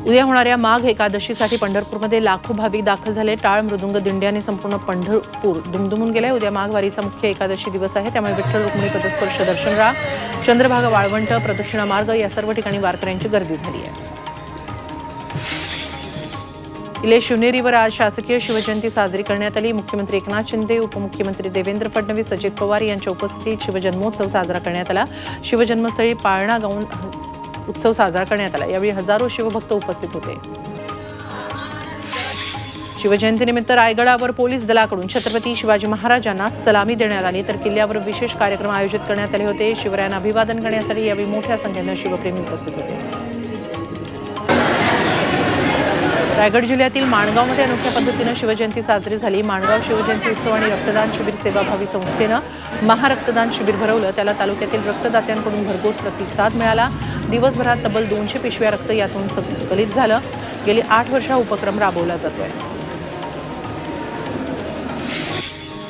उद्या होणाऱ्या माघ एकादशीसाठी पंढरपूरमध्ये लाखो भाविक दाखल झाले। टाळ मृदुंग दिंड्याने संपूर्ण पंढरपूर दुमदुमून गेले। उद्या माघ वारीचा मुख्य एकादशी दिवस आहे, त्यामुळे विठ्ठल रुक्मिणी पदस्पर्श दर्शन राह, चंद्रभागा वाळवंट, प्रदक्षिणा मार्ग या सर्व ठिकाणी वारकऱ्यांची गर्दी झाली आहे। इले शिवनेरीवर आज शासकीय शिवजयंती साजरी करण्यात आली। मुख्यमंत्री एकनाथ शिंदे, उपमुख्यमंत्री देवेंद्र फडणवीस, अजित पवार यांच्या उपस्थितीत शिवजन्मोत्सव साजरा करण्यात आला। शिवजन्मस्थळी पाळणा गाऊन उत्सव साजरा करण्यात आला। यावेळी हजारो शिवभक्त उपस्थित होते। शिवजयंतीनिमित्त रायगडावर पोलीस दलाकडून छत्रपती शिवाजी महाराजांना सलामी देण्यात आली, तर किल्ल्यावर विशेष कार्यक्रम आयोजित करण्यात आले होते। शिवरायांना अभिवादन करण्यासाठी यावेळी मोठ्या संख्येने शिवप्रेमी उपस्थित होते। रायगड जिल्ह्यातील माणगावमध्ये अनोख्या पद्धतीने शिवजयंती साजरी झाली। माणगाव शिवजयंती उत्सव आणि रक्तदान शिबिर सेवाभावी संस्थेनं महारक्तदान शिबिर भरवलं। त्याला तालुक्यातील रक्तदात्यांकडून भरघोस प्रतिसाद मिळाला। दिवसभरात तब्बल 200 पिशव्या रक्त यातून संकलित झालं। गेली 8 वर्ष हा उपक्रम राबवला जातोय।